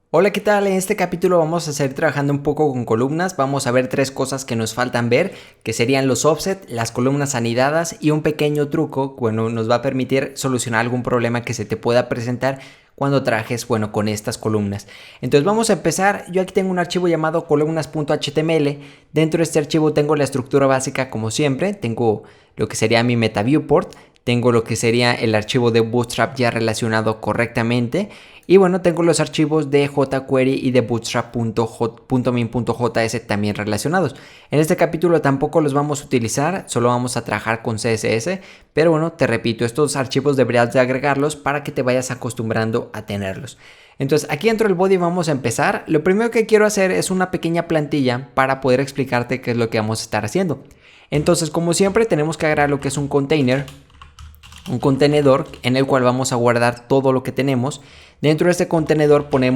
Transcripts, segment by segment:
Hola, ¿qué tal? En este capítulo vamos a seguir trabajando un poco con columnas. Vamos a ver tres cosas que nos faltan ver, que serían los offset, las columnas anidadas y un pequeño truco que nos va a permitir solucionar algún problema que se te pueda presentar cuando trabajes, con estas columnas. Entonces vamos a empezar. Yo aquí tengo un archivo llamado columnas.html. Dentro de este archivo tengo la estructura básica como siempre. Tengo lo que sería mi meta viewport. Tengo lo que sería el archivo de Bootstrap ya relacionado correctamente. Y bueno, tengo los archivos de jQuery y de bootstrap.min.js también relacionados. En este capítulo tampoco los vamos a utilizar, solo vamos a trabajar con CSS. Pero bueno, te repito, estos archivos deberías de agregarlos para que te vayas acostumbrando a tenerlos. Entonces aquí dentro del body vamos a empezar. Lo primero que quiero hacer es una pequeña plantilla para poder explicarte qué es lo que vamos a estar haciendo. Entonces, como siempre, tenemos que agregar lo que es un container. Un contenedor en el cual vamos a guardar todo lo que tenemos. Dentro de este contenedor poner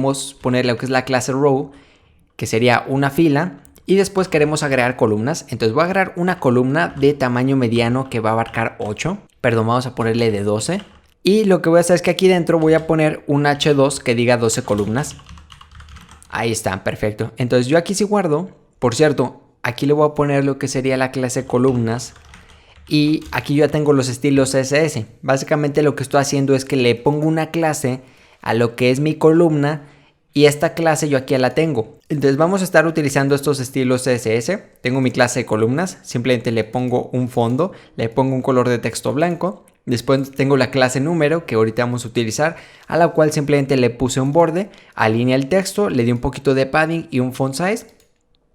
lo que es la clase row, que sería una fila, y después queremos agregar columnas. Entonces voy a agregar una columna de tamaño mediano que va a abarcar 8, perdón, vamos a ponerle de 12. Y lo que voy a hacer es que aquí dentro voy a poner un h2 que diga 12 columnas. Ahí está, perfecto. Entonces yo aquí sí guardo, por cierto, aquí le voy a poner lo que sería la clase columnas. Y aquí yo ya tengo los estilos CSS. Básicamente lo que estoy haciendo es que le pongo una clase a lo que es mi columna y esta clase yo aquí ya la tengo. Entonces vamos a estar utilizando estos estilos CSS. Tengo mi clase de columnas, simplemente le pongo un fondo, le pongo un color de texto blanco. Después tengo la clase número que ahorita vamos a utilizar, a la cual simplemente le puse un borde, alinea el texto, le di un poquito de padding y un font size.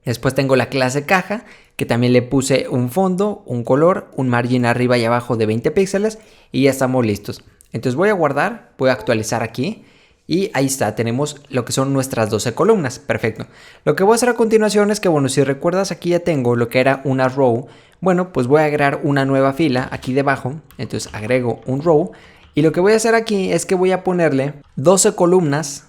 Después tengo la clase caja, que también le puse un fondo, un color, un margin arriba y abajo de 20 píxeles y ya estamos listos. Entonces voy a guardar, voy a actualizar aquí y ahí está, tenemos lo que son nuestras 12 columnas. Perfecto. Lo que voy a hacer a continuación es que, si recuerdas, aquí ya tengo lo que era una row. Bueno, pues voy a agregar una nueva fila aquí debajo. Entonces agrego un row y lo que voy a hacer aquí es que voy a ponerle 12 columnas.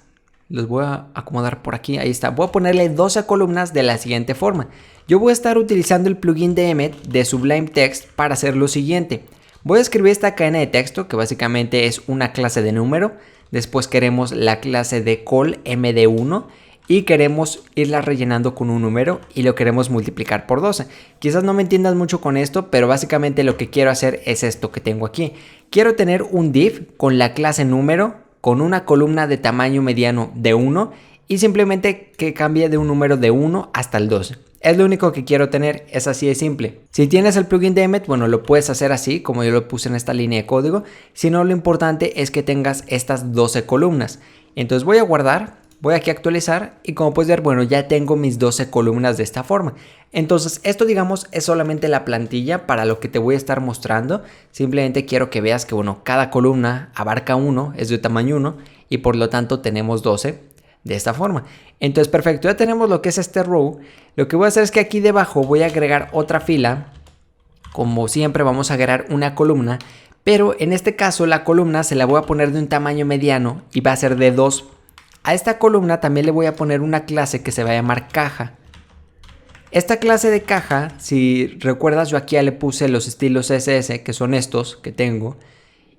Los voy a acomodar por aquí, ahí está. Voy a ponerle 12 columnas de la siguiente forma. Yo voy a estar utilizando el plugin de Emmet de Sublime Text para hacer lo siguiente. Voy a escribir esta cadena de texto que básicamente es una clase de número. Después queremos la clase de call md1 y queremos irla rellenando con un número y lo queremos multiplicar por 12. Quizás no me entiendas mucho con esto, pero básicamente lo que quiero hacer es esto que tengo aquí. Quiero tener un div con la clase número, con una columna de tamaño mediano de 1 y simplemente que cambie de un número de 1 hasta el 12. Es lo único que quiero tener, es así de simple. Si tienes el plugin de Emmet, lo puedes hacer así, como yo lo puse en esta línea de código. Si no, lo importante es que tengas estas 12 columnas. Entonces voy a guardar, voy aquí a actualizar y como puedes ver, ya tengo mis 12 columnas de esta forma. Entonces esto, digamos, es solamente la plantilla para lo que te voy a estar mostrando. Simplemente quiero que veas que, cada columna abarca 1, es de tamaño 1 y por lo tanto tenemos 12 de esta forma. Entonces perfecto, ya tenemos lo que es este row. Lo que voy a hacer es que aquí debajo voy a agregar otra fila. Como siempre vamos a agregar una columna, pero en este caso la columna se la voy a poner de un tamaño mediano y va a ser de 2. A esta columna también le voy a poner una clase que se va a llamar caja. Esta clase de caja, si recuerdas, yo aquí ya le puse los estilos CSS, que son estos que tengo.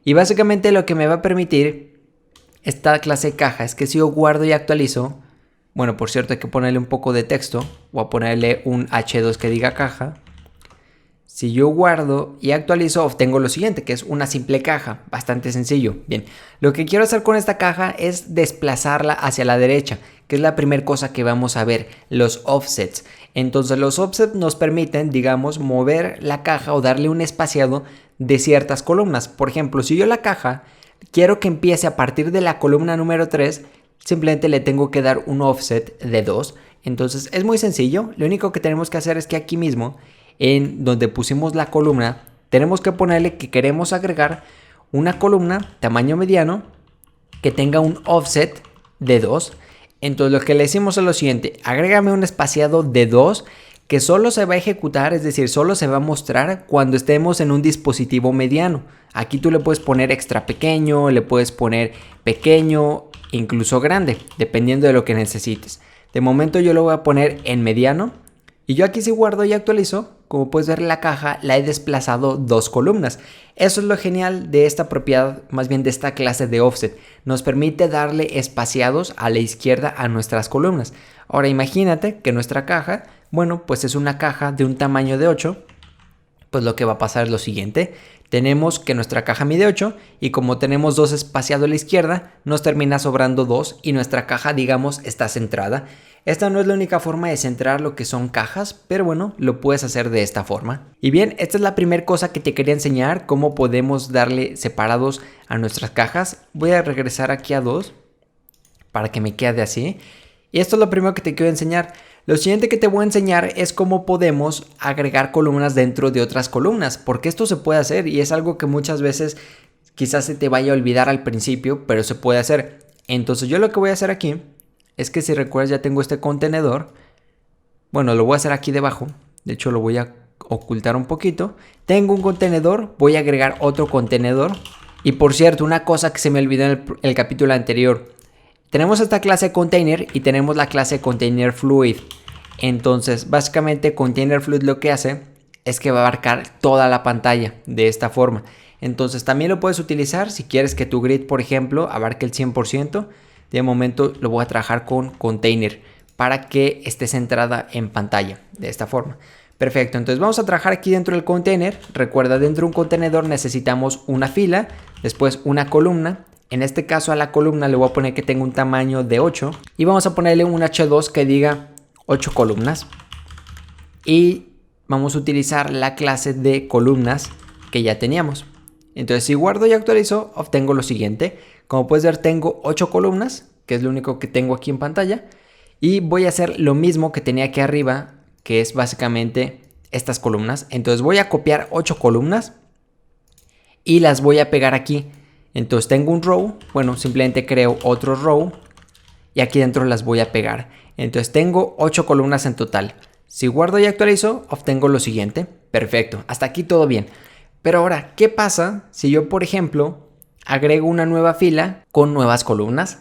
Y básicamente lo que me va a permitir esta clase de caja es que si yo guardo y actualizo, por cierto hay que ponerle un poco de texto, voy a ponerle un h2 que diga caja. Si yo guardo y actualizo, obtengo lo siguiente, que es una simple caja, bastante sencillo. Bien, lo que quiero hacer con esta caja es desplazarla hacia la derecha, que es la primera cosa que vamos a ver, los offsets. Entonces los offsets nos permiten, digamos, mover la caja o darle un espaciado de ciertas columnas. Por ejemplo, si yo la caja quiero que empiece a partir de la columna número 3, simplemente le tengo que dar un offset de 2. Entonces es muy sencillo, lo único que tenemos que hacer es que aquí mismo, en donde pusimos la columna, tenemos que ponerle que queremos agregar una columna tamaño mediano que tenga un offset de 2. Entonces lo que le decimos es lo siguiente: agrégame un espaciado de 2 que solo se va a ejecutar, es decir, solo se va a mostrar cuando estemos en un dispositivo mediano. Aquí tú le puedes poner extra pequeño, le puedes poner pequeño, incluso grande, dependiendo de lo que necesites. De momento yo lo voy a poner en mediano y yo aquí si guardo y actualizo, como puedes ver en la caja, la he desplazado 2 columnas. Eso es lo genial de esta propiedad, más bien de esta clase de offset. Nos permite darle espaciados a la izquierda a nuestras columnas. Ahora imagínate que nuestra caja, bueno, pues es una caja de un tamaño de 8. Pues lo que va a pasar es lo siguiente. Tenemos que nuestra caja mide 8 y como tenemos 2 espaciado a la izquierda, nos termina sobrando 2 y nuestra caja, digamos, está centrada. Esta no es la única forma de centrar lo que son cajas, pero bueno, lo puedes hacer de esta forma. Y bien, esta es la primera cosa que te quería enseñar, cómo podemos darle separados a nuestras cajas. Voy a regresar aquí a 2 para que me quede así. Y esto es lo primero que te quiero enseñar. Lo siguiente que te voy a enseñar es cómo podemos agregar columnas dentro de otras columnas, porque esto se puede hacer y es algo que muchas veces quizás se te vaya a olvidar al principio, pero se puede hacer. Entonces yo lo que voy a hacer aquí es que si recuerdas ya tengo este contenedor. Bueno, lo voy a hacer aquí debajo. De hecho lo voy a ocultar un poquito. Tengo un contenedor, voy a agregar otro contenedor. Y por cierto, una cosa que se me olvidó en el capítulo anterior. Tenemos esta clase container y tenemos la clase container fluid. Entonces básicamente container fluid lo que hace es que va a abarcar toda la pantalla de esta forma. Entonces también lo puedes utilizar si quieres que tu grid, por ejemplo, abarque el 100%. De momento lo voy a trabajar con container para que esté centrada en pantalla de esta forma. Perfecto, entonces vamos a trabajar aquí dentro del container. Recuerda, dentro de un contenedor necesitamos una fila, después una columna. En este caso a la columna le voy a poner que tenga un tamaño de 8 y vamos a ponerle un H2 que diga 8 columnas. Y vamos a utilizar la clase de columnas que ya teníamos. Entonces si guardo y actualizo, obtengo lo siguiente. Como puedes ver, tengo 8 columnas, que es lo único que tengo aquí en pantalla. Y voy a hacer lo mismo que tenía aquí arriba, que es básicamente estas columnas. Entonces voy a copiar 8 columnas y las voy a pegar aquí. Entonces tengo un row, bueno, simplemente creo otro row y aquí dentro las voy a pegar. Entonces tengo 8 columnas en total. Si guardo y actualizo, obtengo lo siguiente. Perfecto, hasta aquí todo bien. Pero ahora, ¿qué pasa si yo, por ejemplo, agrego una nueva fila con nuevas columnas?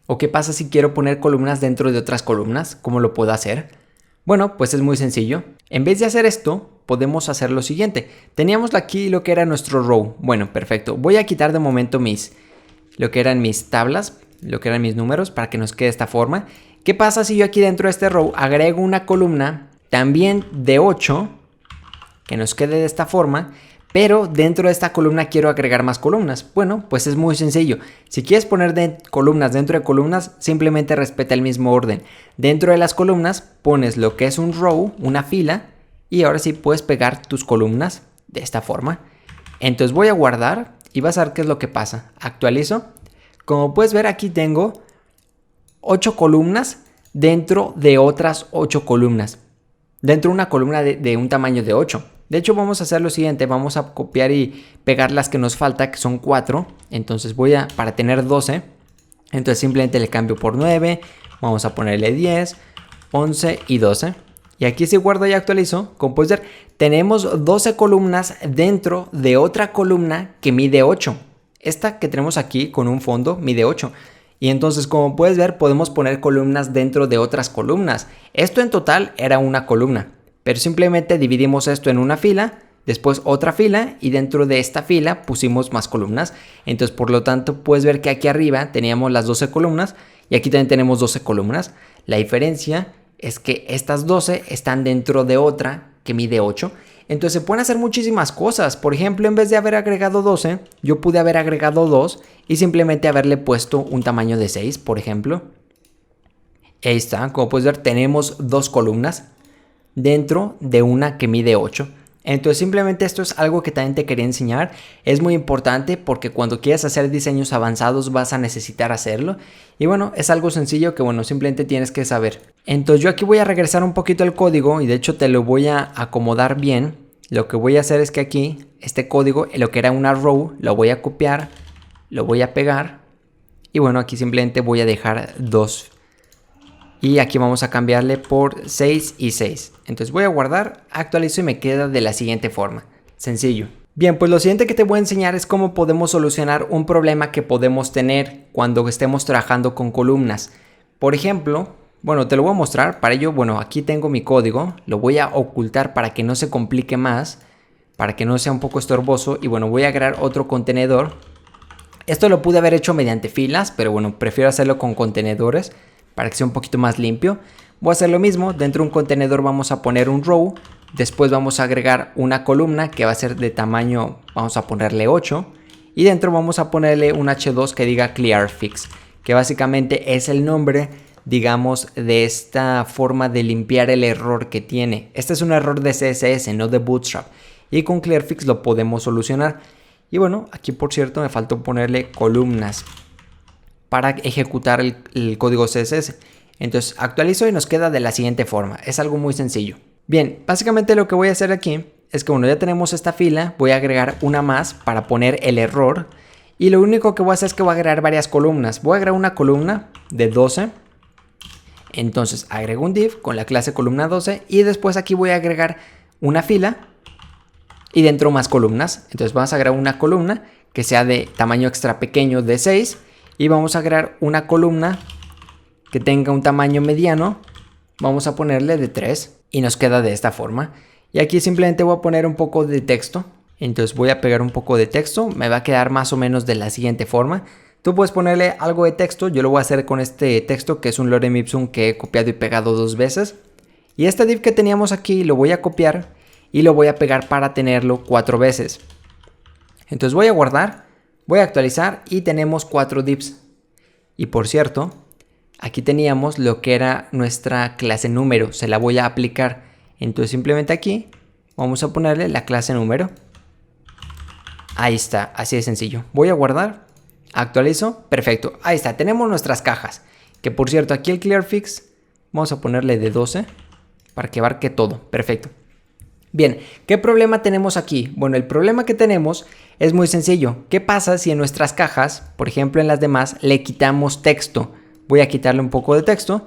¿O qué pasa si quiero poner columnas dentro de otras columnas? ¿Cómo lo puedo hacer? Bueno, pues es muy sencillo. En vez de hacer esto, podemos hacer lo siguiente. Teníamos aquí lo que era nuestro row. Bueno, perfecto. Voy a quitar de momento lo que eran mis tablas, lo que eran mis números, para que nos quede de esta forma. ¿Qué pasa si yo aquí dentro de este row agrego una columna también de 8, que nos quede de esta forma? Pero dentro de esta columna quiero agregar más columnas. Bueno, pues es muy sencillo. Si quieres poner columnas dentro de columnas, simplemente respeta el mismo orden. Dentro de las columnas pones lo que es un row, una fila, y ahora sí puedes pegar tus columnas de esta forma. Entonces voy a guardar y vas a ver qué es lo que pasa. Actualizo. Como puedes ver, aquí tengo 8 columnas dentro de otras 8 columnas. Dentro de una columna de un tamaño de 8. De hecho, vamos a hacer lo siguiente. Vamos a copiar y pegar las que nos falta, que son 4. Entonces para tener 12. Entonces simplemente le cambio por 9. Vamos a ponerle 10, 11 y 12. Y aquí si guardo y actualizo, como puedes ver, tenemos 12 columnas dentro de otra columna que mide 8. Esta que tenemos aquí con un fondo mide 8. Y entonces, como puedes ver, podemos poner columnas dentro de otras columnas. Esto en total era una columna, pero simplemente dividimos esto en una fila, después otra fila y dentro de esta fila pusimos más columnas. Entonces, por lo tanto, puedes ver que aquí arriba teníamos las 12 columnas y aquí también tenemos 12 columnas. La diferencia es que estas 12 están dentro de otra que mide 8. Entonces se pueden hacer muchísimas cosas. Por ejemplo, en vez de haber agregado 12, yo pude haber agregado 2 y simplemente haberle puesto un tamaño de 6, por ejemplo. Ahí está, como puedes ver, tenemos 2 columnas dentro de una que mide 8. Entonces simplemente esto es algo que también te quería enseñar. Es muy importante porque cuando quieras hacer diseños avanzados vas a necesitar hacerlo. Y bueno, es algo sencillo que bueno, simplemente tienes que saber. Entonces yo aquí voy a regresar un poquito al código y de hecho te lo voy a acomodar bien. Lo que voy a hacer es que aquí, este código, lo que era una row, lo voy a copiar, lo voy a pegar. Y bueno, aquí simplemente voy a dejar 2. Y aquí vamos a cambiarle por 6 y 6. Entonces voy a guardar, actualizo y me queda de la siguiente forma. Sencillo. Bien, pues lo siguiente que te voy a enseñar es cómo podemos solucionar un problema que podemos tener cuando estemos trabajando con columnas. Por ejemplo, Bueno, te lo voy a mostrar. Para ello, bueno, aquí tengo mi código. Lo voy a ocultar para que no se complique más, para que no sea un poco estorboso. Y bueno, voy a crear otro contenedor. Esto lo pude haber hecho mediante filas, pero bueno, prefiero hacerlo con contenedores para que sea un poquito más limpio. Voy a hacer lo mismo. Dentro de un contenedor vamos a poner un row. Después vamos a agregar una columna que va a ser de tamaño, vamos a ponerle 8. Y dentro vamos a ponerle un h2 que diga clearfix, que básicamente es el nombre, digamos, de esta forma de limpiar el error que tiene. Este es un error de CSS, no de Bootstrap. Y con clearfix lo podemos solucionar. Y bueno, aquí por cierto me faltó ponerle columnas para ejecutar el código CSS. Entonces actualizo y nos queda de la siguiente forma. Es algo muy sencillo. Bien, básicamente lo que voy a hacer aquí es que bueno, ya tenemos esta fila. Voy a agregar una más para poner el error. Y lo único que voy a hacer es que voy a agregar varias columnas. Voy a agregar una columna de 12. Entonces agrego un div con la clase columna 12. Y después aquí voy a agregar una fila. Y dentro más columnas. Entonces vamos a agregar una columna que sea de tamaño extra pequeño de 6. Y vamos a agregar una columna que tenga un tamaño mediano. Vamos a ponerle de 3. Y nos queda de esta forma. Y aquí simplemente voy a poner un poco de texto. Entonces voy a pegar un poco de texto. Me va a quedar más o menos de la siguiente forma. Tú puedes ponerle algo de texto. Yo lo voy a hacer con este texto que es un lorem ipsum que he copiado y pegado 2 veces. Y este div que teníamos aquí lo voy a copiar. Y lo voy a pegar para tenerlo 4 veces. Entonces voy a guardar, voy a actualizar y tenemos 4 divs. Y por cierto, aquí teníamos lo que era nuestra clase número. Se la voy a aplicar. Entonces simplemente aquí vamos a ponerle la clase número. Ahí está, así de sencillo. Voy a guardar, actualizo, perfecto. Ahí está, tenemos nuestras cajas. Que por cierto, aquí el clearfix vamos a ponerle de 12 para que abarque todo. Perfecto. Bien, ¿qué problema tenemos aquí? Bueno, el problema que tenemos es muy sencillo. ¿Qué pasa si en nuestras cajas, por ejemplo en las demás, le quitamos texto? Voy a quitarle un poco de texto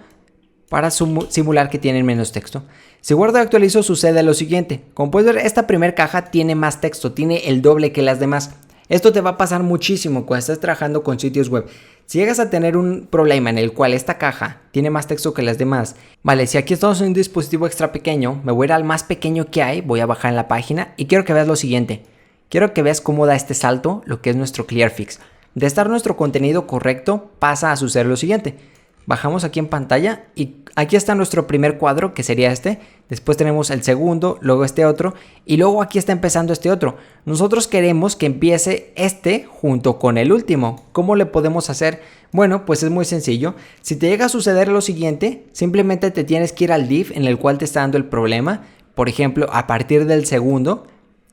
para simular que tienen menos texto. Si guardo y actualizo sucede lo siguiente. Como puedes ver, esta primera caja tiene más texto, tiene el doble que las demás. Esto te va a pasar muchísimo cuando estés trabajando con sitios web. Si llegas a tener un problema en el cual esta caja tiene más texto que las demás, vale, si aquí estamos en un dispositivo extra pequeño, me voy a ir al más pequeño que hay, voy a bajar en la página y quiero que veas lo siguiente. Quiero que veas cómo da este salto lo que es nuestro clearfix. De estar nuestro contenido correcto, pasa a suceder lo siguiente. Bajamos aquí en pantalla y aquí está nuestro primer cuadro, que sería este. Después tenemos el segundo, luego este otro y luego aquí está empezando este otro. Nosotros queremos que empiece este junto con el último. ¿Cómo le podemos hacer? Bueno, pues es muy sencillo. Si te llega a suceder lo siguiente, simplemente te tienes que ir al div en el cual te está dando el problema. Por ejemplo, a partir del segundo.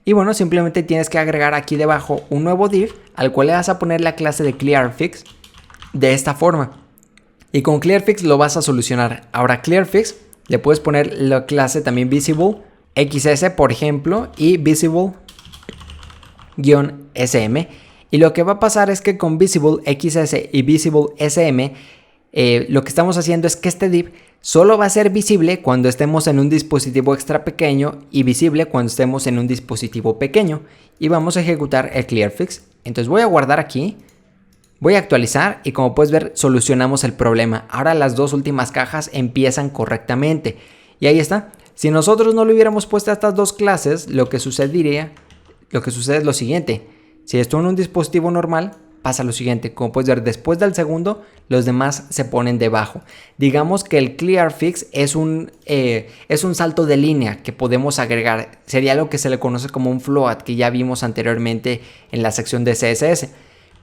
Y bueno, simplemente tienes que agregar aquí debajo un nuevo div al cual le vas a poner la clase de clearfix de esta forma. Y con clearfix lo vas a solucionar. Ahora clearfix le puedes poner la clase también visible xs por ejemplo y visible-sm. Y lo que va a pasar es que con visible xs y visible sm lo que estamos haciendo es que este div solo va a ser visible cuando estemos en un dispositivo extra pequeño y visible cuando estemos en un dispositivo pequeño. Y vamos a ejecutar el clearfix. Entonces voy a guardar aquí. Voy a actualizar y como puedes ver solucionamos el problema. Ahora las dos últimas cajas empiezan correctamente. Y ahí está. Si nosotros no le hubiéramos puesto a estas dos clases, lo que sucede es lo siguiente. Si estoy en un dispositivo normal, pasa lo siguiente. Como puedes ver, después del segundo, los demás se ponen debajo. Digamos que el clearfix es un salto de línea que podemos agregar. Sería lo que se le conoce como un float, que ya vimos anteriormente en la sección de CSS.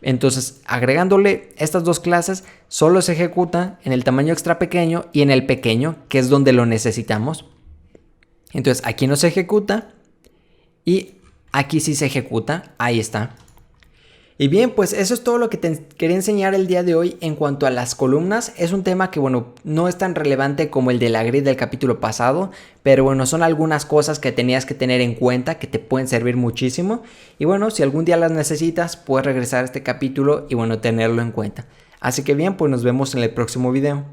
Entonces, agregándole estas dos clases, solo se ejecuta en el tamaño extra pequeño y en el pequeño, que es donde lo necesitamos. Entonces, aquí no se ejecuta y aquí sí se ejecuta. Ahí está. Y bien, pues eso es todo lo que te quería enseñar el día de hoy en cuanto a las columnas. Es un tema que, bueno, no es tan relevante como el de la grid del capítulo pasado, pero bueno, son algunas cosas que tenías que tener en cuenta que te pueden servir muchísimo. Y bueno, si algún día las necesitas, puedes regresar a este capítulo y bueno, tenerlo en cuenta. Así que bien, pues nos vemos en el próximo video.